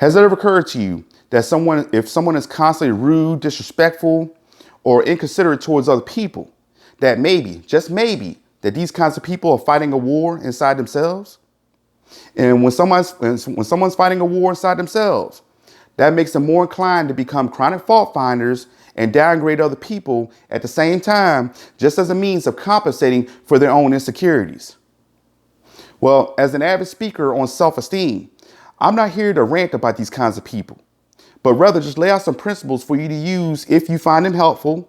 Has it ever occurred to you that if someone is constantly rude, disrespectful, or inconsiderate towards other people, that maybe, just maybe, that these kinds of people are fighting a war inside themselves? And when someone's fighting a war inside themselves, that makes them more inclined to become chronic fault finders and downgrade other people at the same time, just as a means of compensating for their own insecurities. Well, as an avid speaker on self-esteem, I'm not here to rant about these kinds of people, but rather just lay out some principles for you to use if you find them helpful.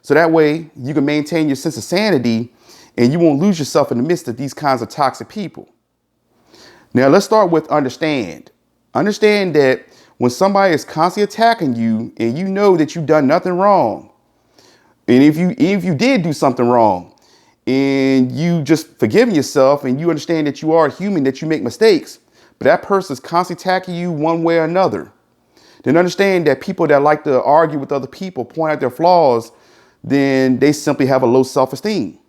So that way you can maintain your sense of sanity and you won't lose yourself in the midst of these kinds of toxic people. Now, let's start with understand. Understand that when somebody is constantly attacking you and you know that you've done nothing wrong, and if you did do something wrong and you just forgive yourself and you understand that you are a human, that you make mistakes, but that person is constantly attacking you one way or another, then understand that people that like to argue with other people, point out their flaws, then they simply have a low self-esteem.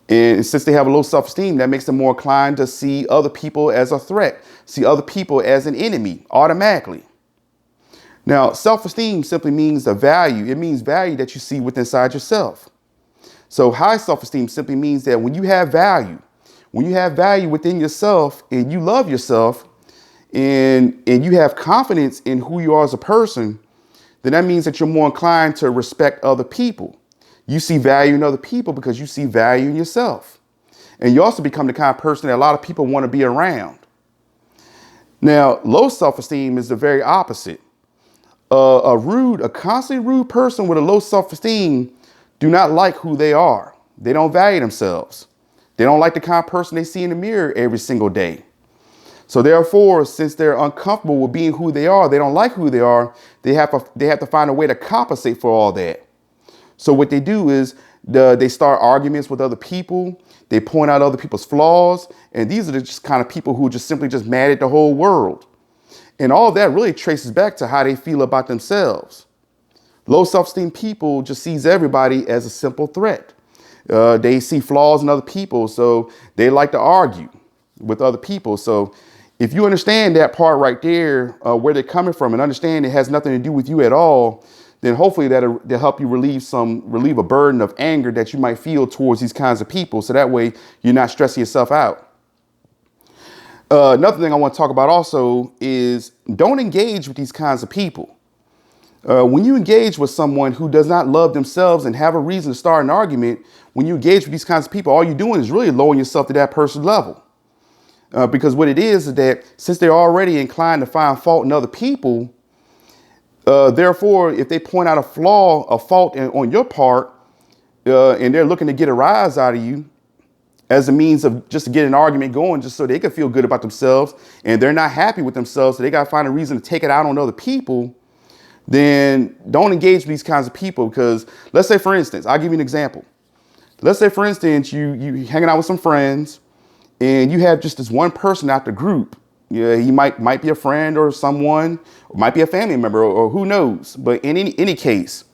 And since they have a low self-esteem, that makes them more inclined to see other people as a threat, see other people as an enemy automatically. Now, self-esteem simply means the value. It means value that you see within inside yourself. So high self-esteem simply means that when you have value within yourself and you love yourself and you have confidence in who you are as a person, then that means that you're more inclined to respect other people. You see value in other people because you see value in yourself. And you also become the kind of person that a lot of people want to be around. Now, low self-esteem is the very opposite. A constantly rude person with a low self-esteem do not like who they are. They don't value themselves. They don't like the kind of person they see in the mirror every single day. So therefore, since they're uncomfortable with being who they are, they don't like who they are, they have to find a way to compensate for all that. So what they do is they start arguments with other people. They point out other people's flaws. And these are the just kind of people who are just simply just mad at the whole world. And all that really traces back to how they feel about themselves. Low self-esteem people just sees everybody as a simple threat. They see flaws in other people, so they like to argue with other people. So if you understand that part right there, where they're coming from, and understand it has nothing to do with you at all, then hopefully that'll help you relieve a burden of anger that you might feel towards these kinds of people. So that way you're not stressing yourself out. Another thing I want to talk about also is don't engage with these kinds of people. When you engage with someone who does not love themselves and have a reason to start an argument, when you engage with these kinds of people, all you're doing is really lowering yourself to that person's level. Because what it is that since they're already inclined to find fault in other people, therefore, if they point out a fault on your part, and they're looking to get a rise out of you as a means of just to get an argument going, just so they can feel good about themselves, and they're not happy with themselves, so they got to find a reason to take it out on other people, then don't engage with these kinds of people. Because let's say, for instance, I'll give you an example. Let's say, for instance, you hanging out with some friends and you have just this one person out the group. Yeah, he might be a friend or someone, or might be a family member, or who knows. But in any case,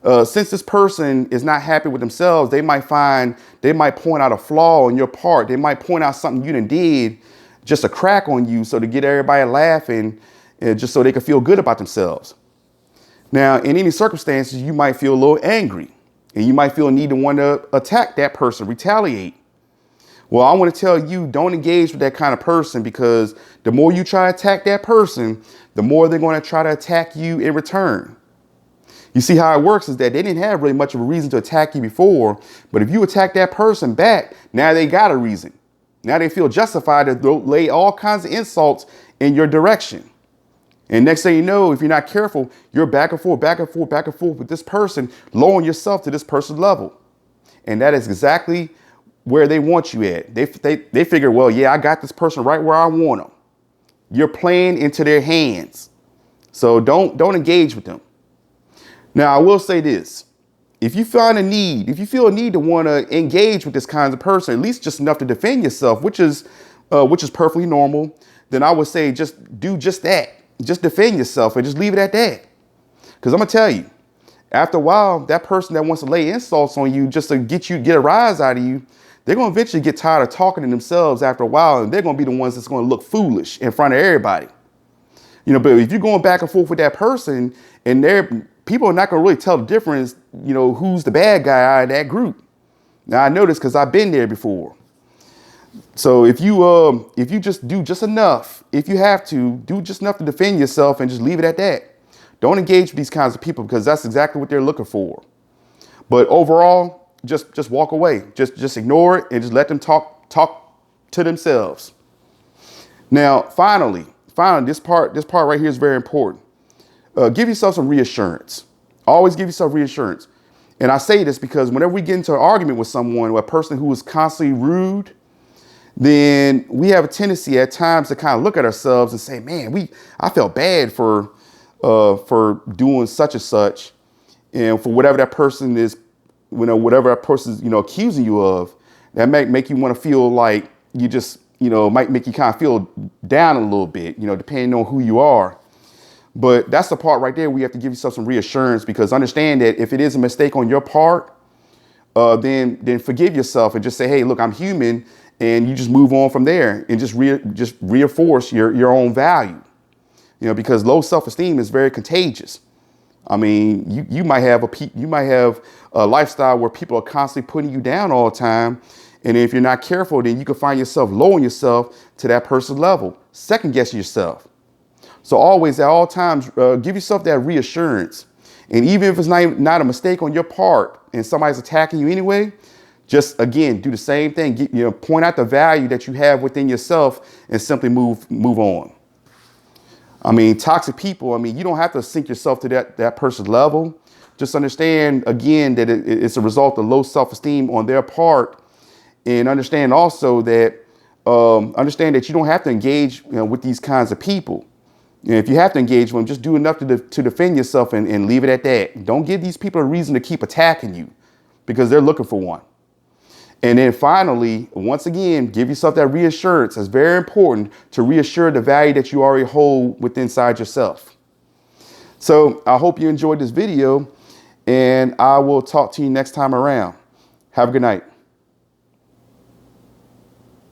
since this person is not happy with themselves, they might point out a flaw on your part. They might point out something you done did, just a crack on you, so to get everybody laughing, just so they can feel good about themselves. Now, in any circumstances, you might feel a little angry, and you might feel a need to want to attack that person, retaliate. Well, I want to tell you, don't engage with that kind of person, because the more you try to attack that person, the more they're going to try to attack you in return. You see how it works is that they didn't have really much of a reason to attack you before, but if you attack that person back, now they got a reason. Now they feel justified to lay all kinds of insults in your direction. And next thing you know, if you're not careful, you're back and forth with this person, lowering yourself to this person's level. And that is exactly where they want you at. They figure, well, yeah, I got this person right where I want them. You're playing into their hands. So don't engage with them. Now, I will say this. If you feel a need to want to engage with this kind of person, at least just enough to defend yourself, which is perfectly normal, then I would say just do just that. Just defend yourself and just leave it at that. Because I'm going to tell you, after a while, that person that wants to lay insults on you just to get a rise out of you, they're going to eventually get tired of talking to themselves after a while, and they're going to be the ones that's going to look foolish in front of everybody. But if you're going back and forth with that person, and people are not going to really tell the difference, who's the bad guy out of that group. Now I know this because I've been there before. So if you just do just enough, if you have to do just enough to defend yourself and just leave it at that. Don't engage with these kinds of people because that's exactly what they're looking for. But overall, just walk away. Just ignore it and just let them talk to themselves. Now, finally, this part right here is very important. Give yourself some reassurance. Always give yourself reassurance. And I say this because whenever we get into an argument with someone, or a person who is constantly rude, then we have a tendency at times to kind of look at ourselves and say, man, I felt bad for doing such and such, and for whatever that person is, whatever that person is, accusing you of. That might make you want to feel like you just, might make you kind of feel down a little bit, depending on who you are. But that's the part right there where you have to give yourself some reassurance, because understand that if it is a mistake on your part, then forgive yourself and just say, hey, look, I'm human, and you just move on from there and just reinforce your own value. Because low self-esteem is very contagious. I mean, you might have a lifestyle where people are constantly putting you down all the time. And if you're not careful, then you can find yourself lowering yourself to that person's level, second guessing yourself. So always, at all times, give yourself that reassurance. And even if it's not a mistake on your part and somebody's attacking you anyway, just, again, do the same thing. Point out the value that you have within yourself and simply move on. I mean, toxic people, you don't have to sink yourself to that person's level. Just understand, again, that it's a result of low self-esteem on their part. And understand also that you don't have to engage with these kinds of people. And if you have to engage with them, just do enough to defend yourself and leave it at that. Don't give these people a reason to keep attacking you, because they're looking for one. And then finally, once again, give yourself that reassurance. It's very important to reassure the value that you already hold within inside yourself. So I hope you enjoyed this video, and I will talk to you next time around. Have a good night.